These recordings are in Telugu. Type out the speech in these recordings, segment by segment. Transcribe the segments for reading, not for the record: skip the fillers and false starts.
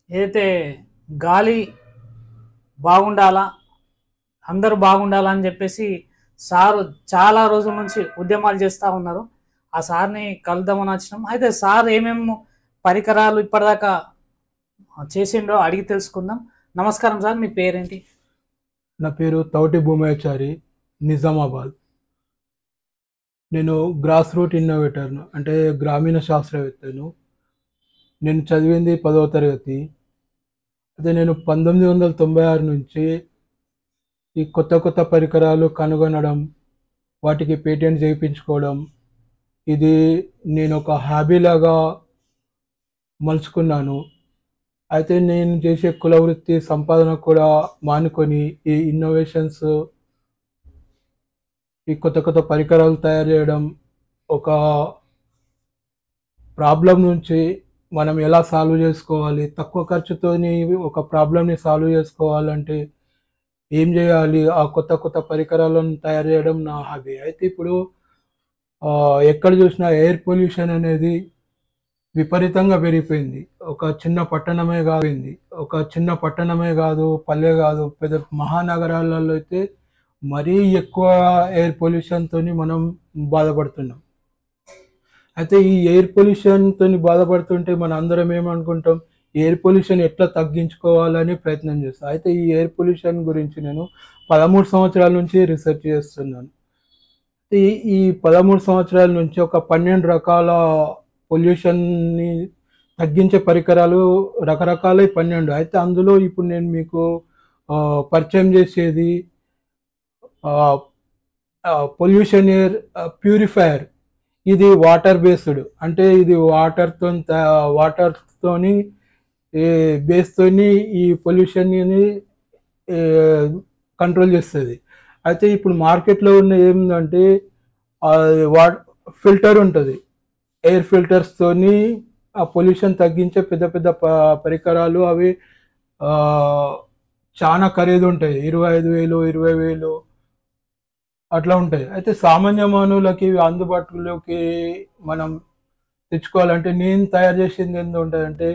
ఏదైతే గాలి బాగుండాలా, అందరూ బాగుండాలని చెప్పేసి సారు చాలా రోజుల నుంచి ఉద్యమాలు చేస్తూ ఉన్నారు. ఆ సార్ని కలుద్దామని వచ్చినాం. అయితే సార్ ఏమేమి పరికరాలు ఇప్పటిదాకా చేసిండో అడిగి తెలుసుకుందాం. నమస్కారం సార్, మీ పేరేంటి? నా పేరు తౌటి భూమాచారి, నిజామాబాద్. నేను గ్రాస్ రూట్ ఇన్నోవేటర్ను, అంటే గ్రామీణ శాస్త్రవేత్తను. నేను చదివింది 10వ తరగతి. అయితే నేను 1996 నుంచి ఈ కొత్త కొత్త పరికరాలు కనుగొనడం, వాటికి పేటెంట్ చేయించుకోవడం, ఇది నేను ఒక హాబీలాగా మలుచుకున్నాను. అయితే నేను చేసే కులవృత్తి సంపాదన కూడా మానుకొని ఈ ఇన్నోవేషన్స్, ఈ కొత్త కొత్త పరికరాలు తయారు చేయడం, ఒక ప్రాబ్లం నుంచి మనం ఎలా సాల్వ్ చేసుకోవాలి, తక్కువ ఖర్చుతోని ఒక ప్రాబ్లమ్ని సాల్వ్ చేసుకోవాలంటే ఏం చేయాలి, ఆ కొత్త కొత్త పరికరాలను తయారు చేయడం నా హాబీ. అయితే ఇప్పుడు ఎక్కడ చూసినా ఎయిర్ పొల్యూషన్ అనేది విపరీతంగా పెరిగిపోయింది. ఒక చిన్న పట్టణమే కాదు, పల్లె కాదు, పెద్ద మహానగరాలలో అయితే మరీ ఎక్కువ ఎయిర్ పొల్యూషన్తోని మనం బాధపడుతున్నాం. అయితే ఈ ఎయిర్ పొల్యూషన్తో బాధపడుతుంటే మన అందరం ఏమనుకుంటాం, ఎయిర్ పొల్యూషన్ ఎట్లా తగ్గించుకోవాలని ప్రయత్నం చేస్తాం. అయితే ఈ ఎయిర్ పొల్యూషన్ గురించి నేను 13 సంవత్సరాల నుంచి రీసెర్చ్ చేస్తున్నాను. ఈ ఈ 13 సంవత్సరాల నుంచి ఒక 12 రకాల పొల్యూషన్ని తగ్గించే పరికరాలు రకరకాల 12. అయితే అందులో ఇప్పుడు నేను మీకు పరిచయం చేసేది పొల్యూషన్ ఎయిర్ ప్యూరిఫైయర్. ఇది వాటర్ బేస్డ్, అంటే ఇది వాటర్తోని బేస్తోని ఈ పొల్యూషన్ని కంట్రోల్ చేస్తుంది. అయితే ఇప్పుడు మార్కెట్లో ఉన్న ఏమిటంటే ఫిల్టర్ ఉంటుంది, ఎయిర్ ఫిల్టర్స్తోని ఆ పొల్యూషన్ తగ్గించే పెద్ద పెద్ద పరికరాలు. అవి చాలా ఖరీదు ఉంటాయి, 25,000 20,000 అట్లా ఉంటాయి. అయితే సామాన్య మానవులకి అందుబాటులోకి మనం తెచ్చుకోవాలంటే నేను తయారు చేసింది ఏంటో ఉంటుందంటే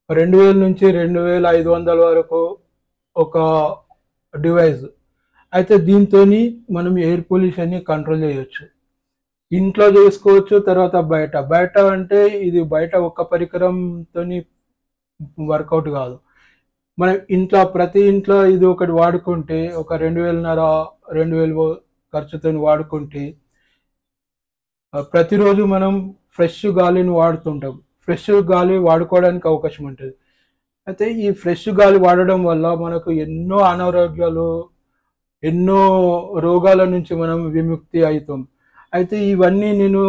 2,000 నుంచి 2,500 వరకు ఒక డివైస్. అయితే దీంతో మనం ఎయిర్ పొల్యూషన్ని కంట్రోల్ చేయొచ్చు. ఇంట్లో చేసుకోవచ్చు, తర్వాత బయట అంటే ఇది బయట ఒక్క పరికరంతో వర్కౌట్ కాదు. మనం ప్రతి ఇంట్లో ఇది ఒకటి వాడుకుంటే ఒక 2,500 ఖర్చుతో వాడుకుంటే ప్రతిరోజు మనం ఫ్రెష్ గాలిని వాడుతుంటాం. ఫ్రెష్ గాలి వాడుకోవడానికి అవకాశం ఉంటుంది. అయితే ఈ ఫ్రెష్ గాలి వాడడం వల్ల మనకు ఎన్నో అనారోగ్యాలు, ఎన్నో రోగాల నుంచి మనం విముక్తి అవుతాం. అయితే ఇవన్నీ నేను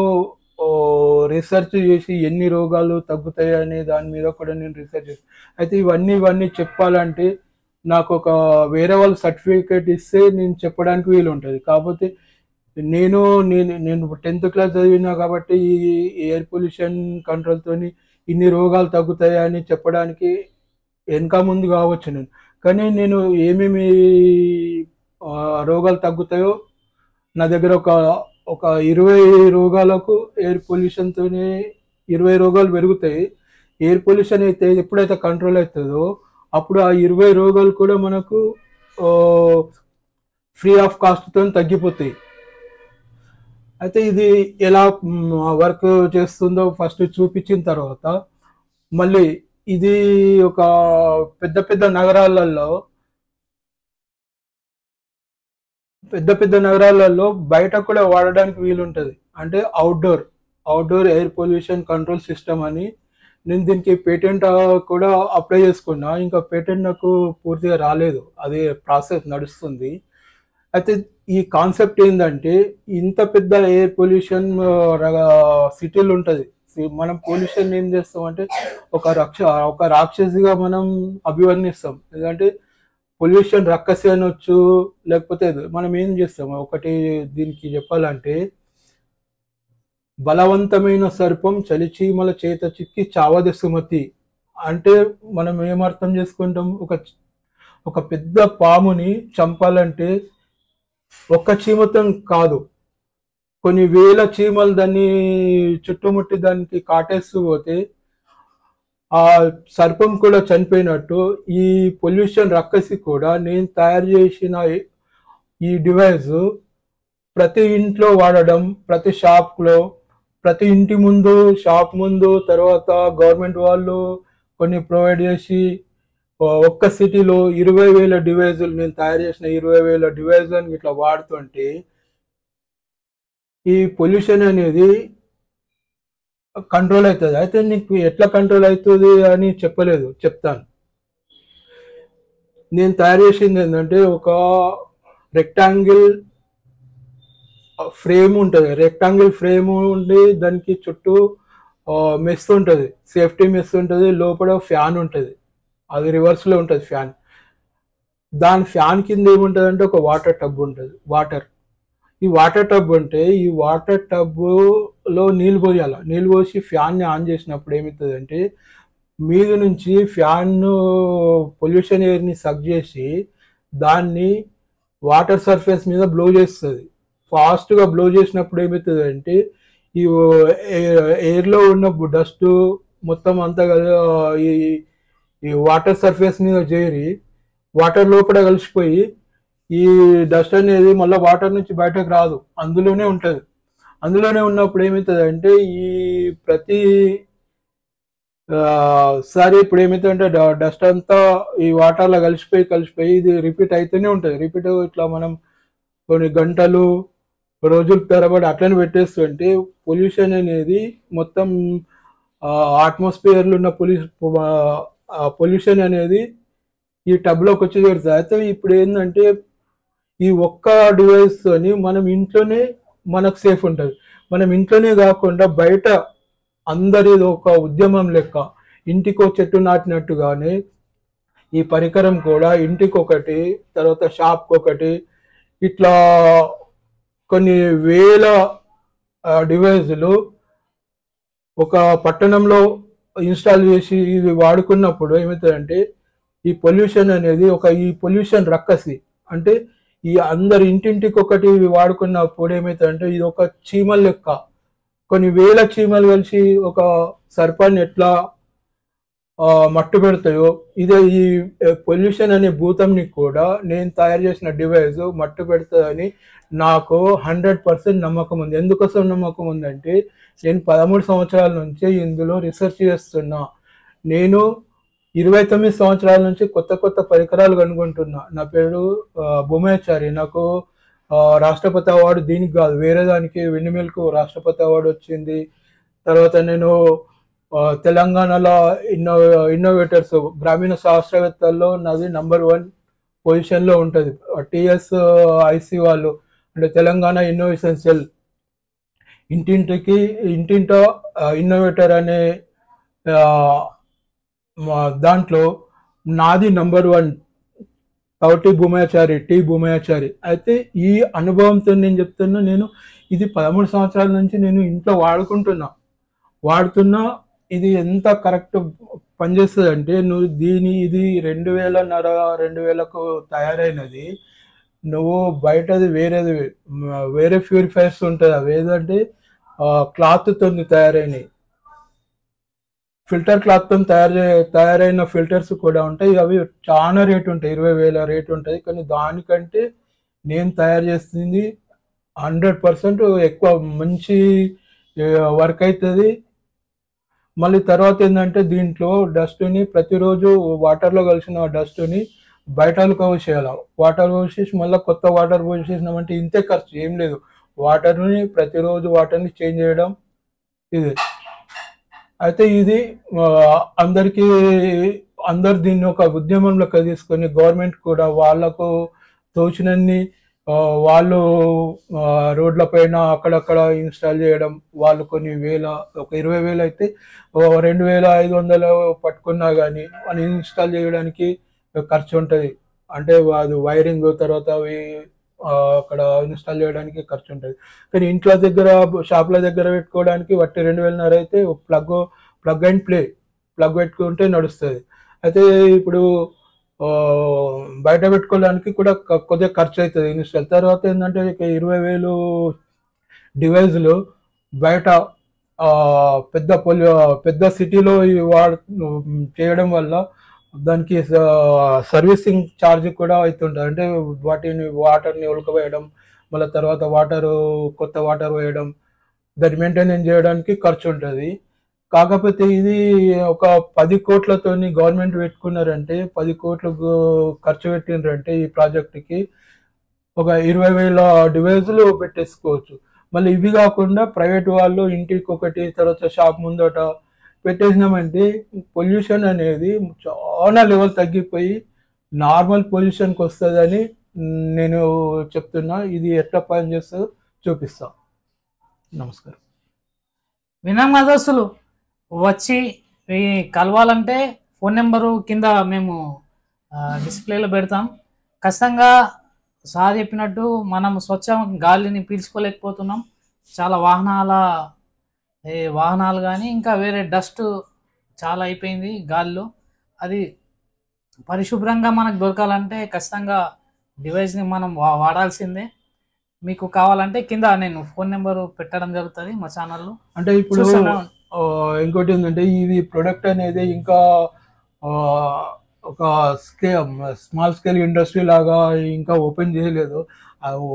రీసెర్చ్ చేసి ఎన్ని రోగాలు తగ్గుతాయి అనే దాని మీద కూడా నేను రీసెర్చ్ చేసి, అయితే ఇవన్నీ చెప్పాలంటే నాకు ఒక వేరే వాళ్ళు సర్టిఫికేట్ ఇస్తే నేను చెప్పడానికి వీలు ఉంటుంది. కాకపోతే నేను 10th క్లాస్ చదివినా కాబట్టి ఈ ఎయిర్ పొల్యూషన్ కంట్రోల్తో ఇన్ని రోగాలు తగ్గుతాయి అని చెప్పడానికి వెనక ముందు కావచ్చు నేను. కానీ నేను ఏమేమి రోగాలు తగ్గుతాయో నా దగ్గర ఒక 20 రోగాలకు ఎయిర్ పొల్యూషన్తోనే 20 రోగాలు పెరుగుతాయి. ఎయిర్ పొల్యూషన్ అయితే ఎప్పుడైతే కంట్రోల్ అవుతుందో అప్పుడు ఆ 20 రోగాలు కూడా మనకు ఫ్రీ ఆఫ్ కాస్ట్తో తగ్గిపోతాయి. అయితే ఇది ఎలా వర్క్ చేస్తుందో ఫస్ట్ చూపించిన తర్వాత మళ్ళీ ఇది ఒక పెద్ద పెద్ద నగరాలలో బయట కూడా వాడడానికి వీలుంటుంది. అంటే outdoor air pollution control system అని. నేను దీనికి పేటెంట్ కూడా అప్లై చేసుకున్నా. ఇంకా పేటెంట్ నాకు పూర్తిగా రాలేదు, అది ప్రాసెస్ నడుస్తుంది. అయితే ఈ కాన్సెప్ట్ ఏంటంటే, ఇంత పెద్ద ఎయిర్ పొల్యూషన్ సిటీలు ఉంటుంది. మనం పొల్యూషన్ ఏం చేస్తామంటే ఒక రాక్షసిగా మనం అభివర్ణిస్తాం. ఎందుకంటే పొల్యూషన్ రక్కసి అనొచ్చు, లేకపోతే మనం ఏం చేస్తాం, ఒకటి దీనికి చెప్పాలంటే బలవంతమైన సర్పం చలిచీమల చేత చిక్కి చావద సుమతి. అంటే మనం ఏమర్థం చేసుకుంటాం, ఒక పెద్ద పాముని చంపాలంటే ఒక్క చీమతో కాదు, కొన్ని వేల చీమలు దాన్ని చుట్టుముట్టి దానికి కాటేస్తూ పోతే ఆ సర్పం కూడా చనిపోయినట్టు ఈ పొల్యూషన్ రక్కసి కూడా నేను తయారు చేసిన ఈ డివైస్ ప్రతి ఇంట్లో వాడడం, ప్రతి షాప్లో, ప్రతి ఇంటి ముందు, షాప్ ముందు, తర్వాత గవర్నమెంట్ వాళ్ళు కొన్ని ప్రొవైడ్ చేసి ఒక్క సిటీలో 20,000 డివైజులు, నేను తయారు చేసిన 20,000 డివైజులను ఇట్లా వాడుతుంటే ఈ పొల్యూషన్ అనేది కంట్రోల్ అవుతుంది. అయితే నీకు ఎట్లా కంట్రోల్ అవుతుంది అని చెప్పలేదు, చెప్తాను. నేను తయారు చేసింది ఏంటంటే ఒక రెక్టాంగిల్ ఫ్రేమ్ ఉంటుంది. రెక్టాంగిల్ ఫ్రేమ్ ఉండి దానికి చుట్టూ మెస్ ఉంటుంది, సేఫ్టీ మెస్ ఉంటుంది, లోపల ఫ్యాన్ ఉంటుంది, అది రివర్స్లో ఉంటుంది ఫ్యాన్. దాని ఫ్యాన్ కింద ఏముంటుంది అంటే ఒక వాటర్ టబ్ ఉంటుంది. ఈ వాటర్ టబ్ ఉంటే ఈ వాటర్ టబ్లో నీళ్ళు పోయాలి. నీళ్ళు పోసి ఫ్యాన్ని ఆన్ చేసినప్పుడు ఏమవుతుంది అంటే మీద నుంచి ఫ్యాన్ పొల్యూషన్ ఎయిర్ని సక్ చేసి దాన్ని వాటర్ సర్ఫేస్ మీద బ్లో చేస్తుంది. ఫాస్ట్గా బ్లో చేసినప్పుడు ఏమవుతుంది అంటే ఈ ఎయిర్లో ఉన్న డస్ట్ మొత్తం అంతా ఈ వాటర్ సర్ఫేస్ మీద చేరి వాటర్ లోపల కలిసిపోయి ఈ డస్ట్ అనేది మళ్ళీ వాటర్ నుంచి బయటకు రాదు, అందులోనే ఉంటుంది. అందులోనే ఉన్నప్పుడు ఏమవుతుంది అంటే ఈ ప్రతి సారి ఇప్పుడు ఏమవుతుందంటే డస్ట్ అంతా ఈ వాటర్లో కలిసిపోయి ఇది రిపీట్ అవుతూనే ఉంటుంది. రిపీట్ ఇట్లా మనం కొన్ని గంటలు, రోజుల తరబడి అట్లనే పెట్టేస్తుంటే పొల్యూషన్ అనేది మొత్తం అట్మాస్ఫియర్లో ఉన్న పొల్యూషన్ అనేది ఈ టబ్లోకి వచ్చి చేరుతుంది. అయితే ఇప్పుడు ఏంటంటే ఈ ఒక్క డివైస్ అని మనం ఇంట్లోనే మనకు సేఫ్ ఉంటుంది. మనం ఇంట్లోనే కాకుండా బయట అందరిది ఒక ఉద్యమం లెక్క ఇంటికో చెట్టు నాటినట్టుగానే ఈ పరికరం కూడా ఇంటికొకటి, తర్వాత షాప్కి ఒకటి, ఇట్లా కొన్ని వేల డివైజులు ఒక పట్టణంలో ఇన్స్టాల్ చేసి ఇది వాడుకున్నప్పుడు ఏమవుతుందంటే ఈ పొల్యూషన్ అనేది ఈ పొల్యూషన్ రక్కసి అంటే ఈ అందరు ఇంటింటికి ఒకటి వాడుకున్నప్పుడు ఏమవుతుందంటే ఇది ఒక చీమల లెక్క కొన్ని వేల చీమలు కలిసి ఒక సర్పాన్ని ఎట్లా మట్టు పెడతాయో ఇదే ఈ పొల్యూషన్ అనే భూతంని కూడా నేను తయారు చేసిన డివైస్ మట్టు పెడుతుందని నాకు 100% నమ్మకం ఉంది. ఎందుకోసం నమ్మకం ఉందంటే నేను 13 సంవత్సరాల నుంచి ఇందులో రీసెర్చ్ చేస్తున్నా. నేను 29 సంవత్సరాల నుంచి కొత్త పరికరాలు కనుగొంటున్నా. నా పేరు భూమయాచారి. నాకు రాష్ట్రపతి అవార్డు దీనికి కాదు, వేరే దానికి వెన్నెమిల్కు రాష్ట్రపతి అవార్డు వచ్చింది. తర్వాత నేను తెలంగాణలో ఇన్నోవేటర్స్ గ్రామీణ శాస్త్రవేత్తల్లో నాది నంబర్ 1 పొజిషన్లో ఉంటుంది. TSIC వాళ్ళు అంటే తెలంగాణ ఇన్నోవేషన్ సెల్ ఇంటింటో ఇన్నోవేటర్ అనే దాంట్లో నాది నంబర్ 1 టి భూమయాచారి. అయితే ఈ అనుభవంతో నేను చెప్తున్నా, నేను ఇది 13 సంవత్సరాల నుంచి నేను ఇంట్లో వాడుతున్నా ఇది ఎంత కరెక్ట్ పనిచేస్తుంది అంటే నువ్వు ఇది 2000కు తయారైనది. నువ్వు బయటది వేరే ప్యూరిఫైర్స్ ఉంటుంది. అవి ఏదంటే క్లాత్తో తయారైనవి, ఫిల్టర్ క్లాత్తో తయారైన ఫిల్టర్స్ కూడా ఉంటాయి. అవి చాలా రేటు ఉంటాయి, 20,000 రేటు ఉంటుంది. కానీ దానికంటే నేను తయారు చేస్తుంది 100% ఎక్కువ మంచి వర్క్ అవుతుంది. మళ్ళీ తర్వాత ఏంటంటే దీంట్లో డస్ట్ని ప్రతిరోజు వాటర్లో కలిసిన డస్ట్ని బయటకు పోసేయాలి. వాటర్ పోసేసి మళ్ళీ కొత్త వాటర్ పోసేసినామంటే ఇంతే ఖర్చు, ఏం లేదు. ప్రతిరోజు వాటర్ని చేంజ్ చేయడం ఇది. అయితే ఇది అందరు దీన్ని ఒక ఉద్యమంలోకి తీసుకొని గవర్నమెంట్ కూడా వాళ్ళకు తోచినన్ని వాళ్ళు రోడ్ల పైన అక్కడక్కడ ఇన్స్టాల్ చేయడం. వాళ్ళు కొన్ని ఒక 20,000 అయితే 2,500 పట్టుకున్నా కానీ వాళ్ళు ఇన్స్టాల్ చేయడానికి ఖర్చు ఉంటుంది. అంటే అది వైరింగ్, తర్వాత అవి అక్కడ ఇన్స్టాల్ చేయడానికి ఖర్చు ఉంటుంది. కానీ ఇంట్లో దగ్గర షాప్ల దగ్గర పెట్టుకోవడానికి 2,500 అయితే ప్లగ్ అండ్ ప్లే పెట్టుకుంటే నడుస్తుంది. అయితే ఇప్పుడు బయట పెట్టుకోవడానికి కూడా కొద్దిగా ఖర్చు అవుతుంది ఇన్స్టాల్. తర్వాత ఏంటంటే 20,000 డివైజులు బయట పెద్ద పెద్ద సిటీలో చేయడం వల్ల దానికి సర్వీసింగ్ ఛార్జ్ కూడా అవుతుంటుంది. అంటే వాటిని వాటర్ని ఉడకవేయడం, మళ్ళీ తర్వాత కొత్త వాటర్ వేయడం, దాన్ని మెయింటెనెన్స్ చేయడానికి ఖర్చు ఉంటుంది. కాకపోతే ఇది ఒక 10 కోట్లతోని గవర్నమెంట్ పెట్టుకున్నారంటే, 10 కోట్లు ఖర్చు పెట్టినారంటే ఈ ప్రాజెక్టుకి ఒక 20,000 డివైజులు పెట్టేసుకోవచ్చు. మళ్ళీ ఇవి కాకుండా ప్రైవేట్ వాళ్ళు ఇంటికి ఒకటి, తర్వాత షాప్ ముందట పెట్టేసినామంటే పొల్యూషన్ అనేది చాలా లెవెల్ తగ్గిపోయి నార్మల్ పొల్యూషన్కి వస్తుందని నేను చెప్తున్నా. ఇది ఎట్లా పనిచేస్తుందో చూపిస్తా. నమస్కారం. విన్నాం కదా దోస్తులు, వచ్చి కలవాలంటే ఫోన్ నెంబరు కింద మేము డిస్ప్లేలో పెడతాం. ఖచ్చితంగా సార్ చెప్పినట్టు మనం స్వచ్ఛ గాలిని పీల్చుకోలేకపోతున్నాం. చాలా వాహనాలు కానీ ఇంకా వేరే డస్ట్ చాలా అయిపోయింది గాలిలో. అది పరిశుభ్రంగా మనకు దొరకాలంటే ఖచ్చితంగా డివైస్ని మనం వాడాల్సిందే. మీకు కావాలంటే కింద నేను ఫోన్ నెంబరు పెట్టడం జరుగుతుంది మా ఛానల్లో. అంటే ఇప్పుడు ఇంకోటి ఏంటంటే ఇది ప్రొడక్ట్ అనేది ఇంకా ఒక స్మాల్ స్కేల్ ఇండస్ట్రీ లాగా ఇంకా ఓపెన్ చేయలేదు.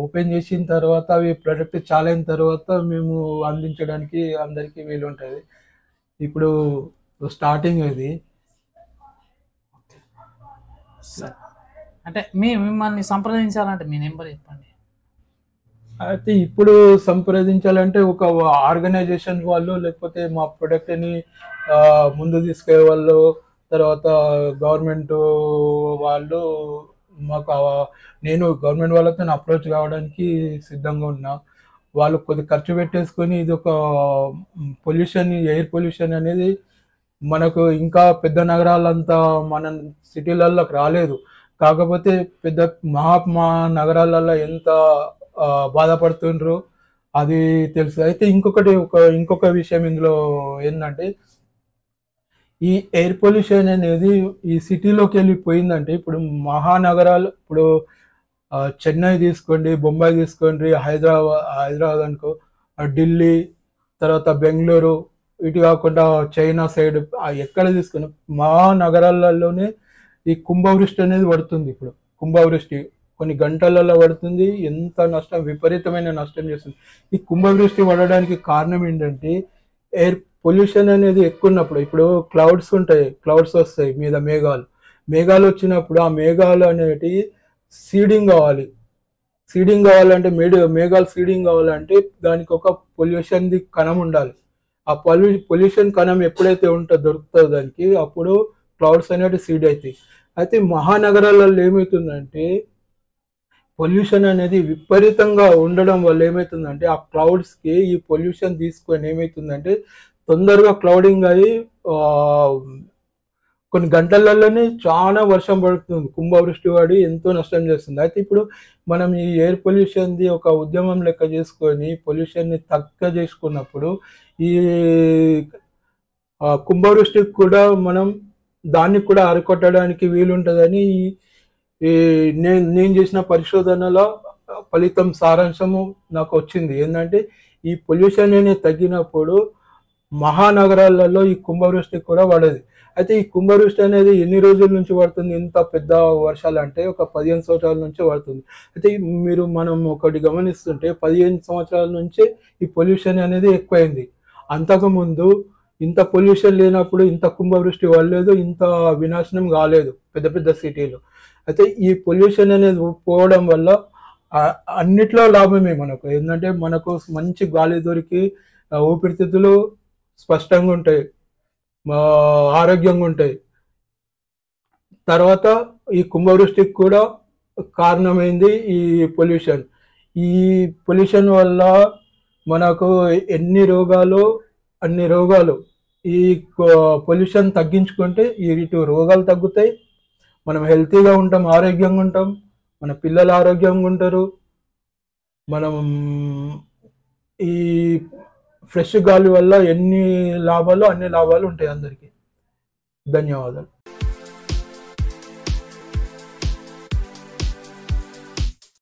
ఓపెన్ చేసిన తర్వాత అవి ప్రొడక్ట్ చాలా అయిన తర్వాత మేము అందించడానికి అందరికీ వీలు ఉంటుంది. ఇప్పుడు స్టార్టింగ్ ఇది. అంటే మిమ్మల్ని సంప్రదించాలంటే మీ నెంబర్ చెప్పండి. అయితే ఇప్పుడు సంప్రదించాలంటే ఒక ఆర్గనైజేషన్ వాళ్ళు, లేకపోతే మా ప్రొడక్ట్ని ముందు తీసుకెళ్ళే వాళ్ళు, తర్వాత గవర్నమెంట్ వాళ్ళు నేను గవర్నమెంట్ వాళ్ళతో అప్రోచ్ కావడానికి సిద్ధంగా ఉన్నా. వాళ్ళు కొద్ది ఖర్చు పెట్టేసుకొని ఇది ఒక ఎయిర్ పొల్యూషన్ అనేది మనకు ఇంకా పెద్ద నగరాలంతా మన సిటీలలోకి రాలేదు. కాకపోతే పెద్ద మహా నగరాలలో ఎంత బాధపడుతుండ్రు అది తెలుసు. అయితే ఇంకొక విషయం ఇందులో ఏంటంటే, ఈ ఎయిర్ పొల్యూషన్ అనేది ఈ సిటీలోకి వెళ్ళిపోయిందంటే, ఇప్పుడు మహానగరాలు, ఇప్పుడు చెన్నై తీసుకోండి, బొంబాయి తీసుకోండి, హైదరాబాద్ అనుకో, ఢిల్లీ, తర్వాత బెంగళూరు, ఇటు కాకుండా చైనా సైడ్ ఎక్కడ తీసుకుని మహానగరాలలోనే ఈ కుంభవృష్టి అనేది పడుతుంది. ఇప్పుడు కుంభవృష్టి కొన్ని గంటలలో పడుతుంది. ఎంత నష్టం, విపరీతమైన నష్టం చేస్తుంది. ఈ కుంభవృష్టి పడడానికి కారణం ఏంటంటే, ఎయిర్ పొల్యూషన్ అనేది ఎక్కువ ఉన్నప్పుడు, ఇప్పుడు క్లౌడ్స్ వస్తాయి మీద మేఘాలు వచ్చినప్పుడు ఆ మేఘాలు అనేటి సీడింగ్ కావాలంటే మేఘాలు సీడింగ్ కావాలంటే దానికి ఒక పొల్యూషన్ కణం ఉండాలి. ఆ పొల్యూషన్ కణం ఎప్పుడైతే దొరుకుతుందో దానికి, అప్పుడు క్లౌడ్స్ అనేవి సీడ్ అవుతాయి. అయితే మహానగరాలలో ఏమవుతుందంటే, పొల్యూషన్ అనేది విపరీతంగా ఉండడం వల్ల ఏమవుతుందంటే, ఆ క్లౌడ్స్కి ఈ పొల్యూషన్ తీసుకొని ఏమవుతుందంటే తొందరగా క్లౌడింగ్ అయ్యి కొన్ని గంటలలోనే చాలా వర్షం పడుతుంది. కుంభవృష్టి పడి ఎంతో నష్టం చేస్తుంది. అయితే ఇప్పుడు మనం ఈ ఎయిర్ పొల్యూషన్ది ఒక ఉద్యమం లెక్క చేసుకొని పొల్యూషన్ని తక్కువ చేసుకున్నప్పుడు ఈ కుంభవృష్టికి కూడా మనం దాన్ని కూడా అరికొట్టడానికి వీలుంటుందని నేను చేసిన పరిశోధనలో ఫలితం సారాంశము నాకు వచ్చింది. ఏంటంటే, ఈ పొల్యూషన్ అనేది తగ్గినప్పుడు మహానగరాలలో ఈ కుంభవృష్టి కూడా పడదు. అయితే ఈ కుంభవృష్టి అనేది ఎన్ని రోజుల నుంచి పడుతుంది? ఇంత పెద్ద వర్షాలు అంటే ఒక 15 సంవత్సరాల నుంచి పడుతుంది. అయితే మనం ఒకటి గమనిస్తుంటే 15 సంవత్సరాల నుంచి ఈ పొల్యూషన్ అనేది ఎక్కువైంది. అంతకుముందు ఇంత పొల్యూషన్ లేనప్పుడు ఇంత కుంభవృష్టి పడలేదు, ఇంత వినాశనం కాలేదు పెద్ద పెద్ద సిటీలు. అయితే ఈ పొల్యూషన్ అనేది పోవడం వల్ల అన్నిట్లో లాభమే మనకు. ఏంటంటే, మనకు మంచి గాలి దొరికి ఊపిరితిత్తులు స్పష్టంగా ఉంటాయి, ఆరోగ్యంగా ఉంటాయి. తర్వాత ఈ కుంభవృష్టికి కూడా కారణమైంది ఈ పొల్యూషన్. ఈ పొల్యూషన్ వల్ల మనకు అన్ని రోగాలు ఈ పొల్యూషన్ తగ్గించుకుంటే ఇటు రోగాలు తగ్గుతాయి, మనం హెల్తీగా ఉంటాం, ఆరోగ్యంగా ఉంటాం, మన పిల్లలు ఆరోగ్యంగా ఉంటారు. మనం ఈ ఫ్రెష్ గాలి వల్ల అన్ని లాభాలు ఉంటాయి అందరికీ. ధన్యవాదాలు.